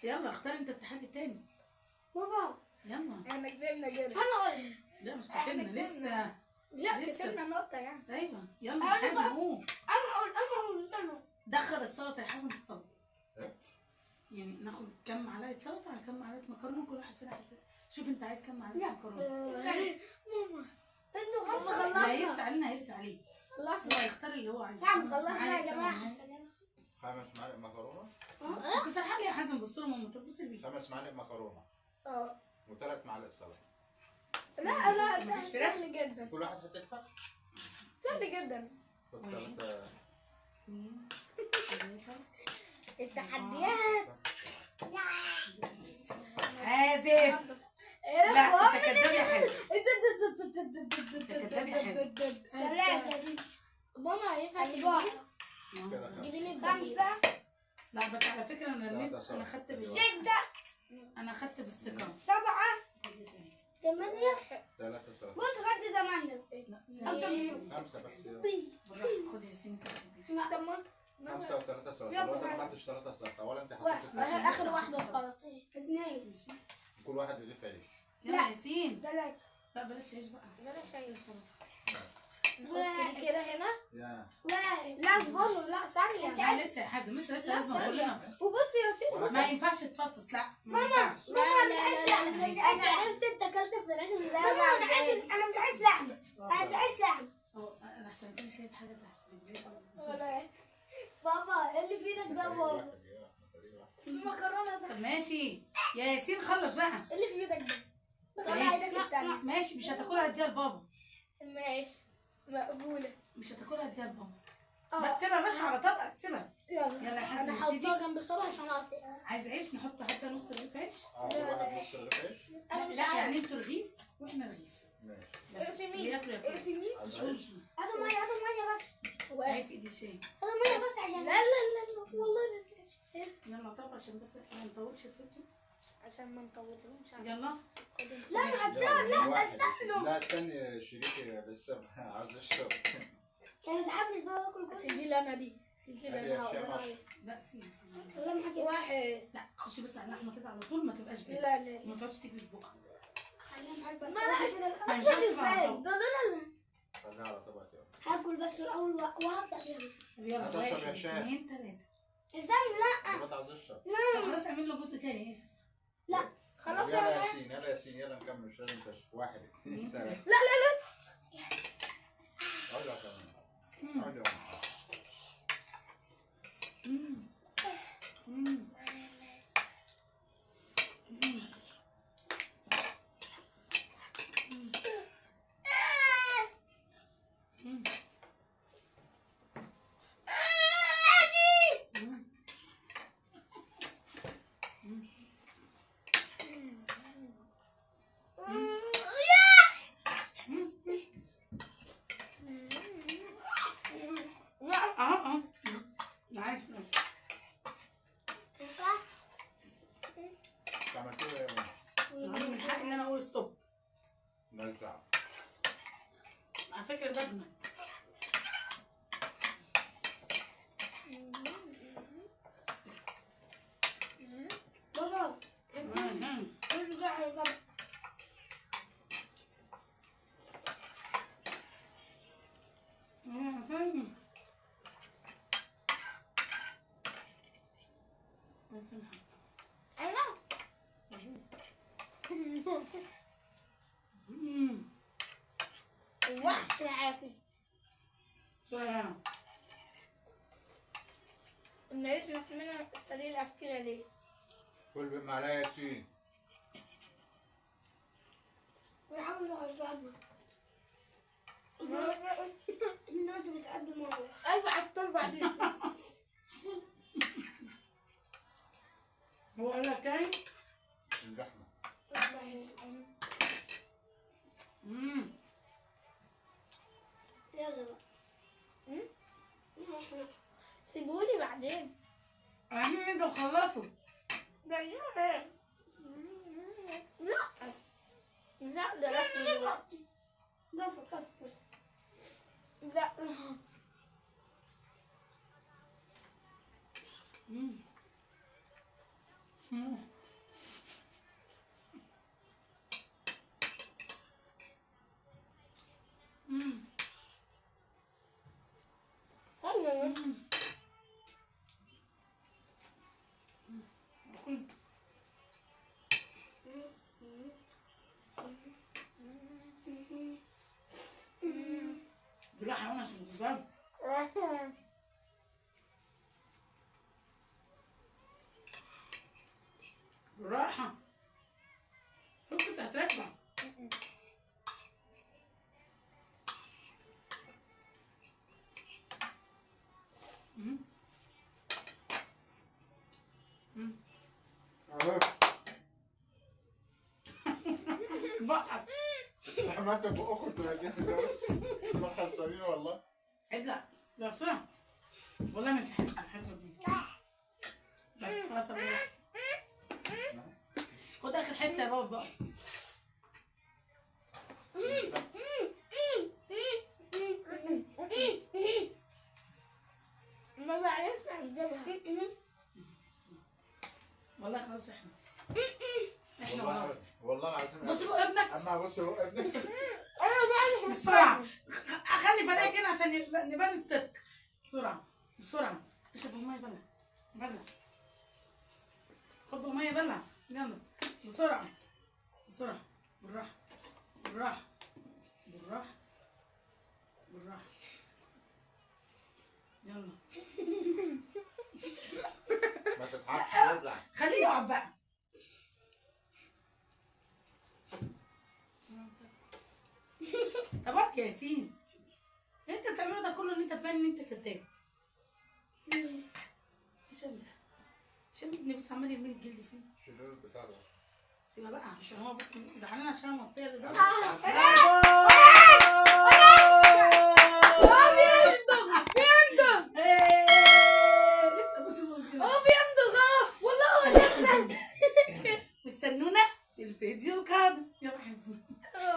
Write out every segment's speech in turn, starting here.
يلا اختار انت التحدي التاني. بابا يلا. احنا كسبنا كده. انا اقول. لا مش كسبنا لسه. لا لسه. كسبنا نقطة يعني. ايوه يلا يا حازم قوم. انا دخل السلطه يا حازم في الطبق. يعني ناخد كم معلقه سلطه على كم معلقه مكرونه، كل واحد فينا حته. شوف انت عايز كم معلقه مكرونه. ماما انتوا لا هيرسى علينا، هيرسى عليه. هو خلصنا. هيختار اللي هو عايزه. نعم خلصنا يا جماعة. 5 معالق مكرونه. انت سرحان لي يا حازم. بص له ماما، تبص لي. 5 معالق مكرونه اه و3 معالق سلطه. لا لا ده مفيش فراخ؟ سهل جدا. كل واحد حته فرخ. سهل جدا. خد 3. 2 3 التحديات. حازم. لا انت كداب يا حازم. كداب يا حازم. ماما ينفع كده تجيبي لي 5 لا بس على فكره انا رميت. ثلاثة انا صح. خدت بال 6 انا خدت بالثقه. 7 8 3 سلطه. بص خدت 8 لا اكتر من 5 بس. بالراحه. خد يا ياسين كده. 5 و3 سلطه. لو انت ما خدتش 3 سلطه ولا انت حطيت ده اخر واحدة خلاص. 2 كل واحد يضيف عيش. يلا يا ياسين. 3 لا بلاش عيش بقى. بلاش عيش. السلطه. نحط دي كده هنا. يا لا اصبروا لا ثانية. لا لسه يا حازم، لسه لازم اقول لنا. وبص يا ياسين بص. ما ينفعش تفصص. لا ما ينفعش. لا لا لا انا عرفت انت اكلت الفراخ ازاي. انا مش عايز لحمه. انا مش عايز لحمه. انا احسن كنت سايب حاجه تحت. بابا ايه اللي في ايدك ده بابا؟ المكرونة ده. طب ماشي يا ياسين خلص بقى. ايه اللي في ايدك ده؟ طلع ايدك التانية. ماشي مش هتاكلها اديها لبابا. ماشي مقبولة. مش هتاكلها اديها لبابا. اه. بس سيبها بس على طبقك سيبها. يلا يا حسن انا نبتدي. حاطاها جنب الطبق عشان اعرف ايه. عايز عيش نحط حتى نص رغيف عيش. كل واحد نص رغيف عيش. انا مش لا عارف. يعني انتوا رغيف واحنا رغيف. ماشي. اقسمي اللي ياكل ياكل. اقسمي. عايز عيش. هاتوا ميه بس. هاي في ايدي شاي. هاتوا ميه بس عشان لا لا لا والله لا. يلا طب عشان بس ما نطولش الفيديو. عشان ما نطولهمش. يلا. لا ما لا استني شريكي لسه عاوز اشرب. عشان متحمس بقى اكل كله. سيبي لي انا دي. سيبي لي هدي انا هشام هقولها اشرب. عليك. لا سيبي. والله ما حكيت. واحد. لا خشي بس على اللحمه كده على طول، ما تبقاش لا بارد. لا لا. ما تقعدش تجري في بقك. خليها معاك بس. ما انا عشان ما ينفعش تبقى على طول. خليها على طبق كده. هاكل بس الاول وهبدا يلا. طب يلا هتشرب يا 1 شام. 2 3. استنى لا. انت عاوز اشرب. طب خلاص اعمل له جزء تاني. اقفل. لا خلاص يلا يا ياسين يلا ياسين يلا نكمل مش لازم تشرب. 1 2 3. لا لا لا. اقول لك كمان. اقول لك. اه عايش. عملتوا ايه يا ماما؟ من حقي ان انا اقول ستوب. مالك دعوه. على فكره ده ابنك. بابا ارجع يا بابا. انا. وحش عافي. شوية. الناس نفسنا الطريقة الأكلة ليه؟ كل بمعلقه ياسين. وعاوز اغزلها. ان انت متقدم مره. أربع أبطال بعدين. هو قال لك ايه؟ اللحمه. يلا بقى. سيبولي بعدين. عايزين انتوا تخلصوا. بعدين ايه؟ لا. لا ده لحم دلوقتي. كف. لا. مم. مم. بالراحة وانا عشان الزبالة. بالراحة. شوف انت هترجع. مم. مم. بقى عملت بقكم تنادين ما خلصانين والله. ابلع لا بسرعة. والله ما في حاجة دي. بس خلاص أبلع. خد آخر حتة يا بابا بقى. ما بعرفش اعملها. والله خلاص احنا والله العظيم. بص بقى ابنك اما بص هو ابنك. بسرعة. خلي فناك هنا عشان نبان الصدق. بسرعة بسرعة. اشرب مية بلع. بلع. خد مية بلع. يلا بسرعة بسرعة. بالراحة بالراحة بالراحة بالراحة. يلا ما تتعبش ابلع. خليه يقعد بقى. طب يا ياسين انت بتعمله ده كله ان انت تبان ان انت كداب. عشان ده عشان ابني بس عمال يرمي الجلد فيه. شيلوا البتاع ده. سيبها بقى عشان هو بس زعلان عشان انا مغطيه ده. لسه بص هو بيندغ والله هو لسه. واستنونا في الفيديو القادم. يلا حسبي.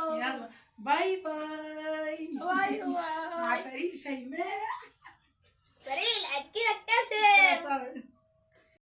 يلا باي باي. باي مع باي. فريق شيماء. فريق الأكيد كسب. طبعا.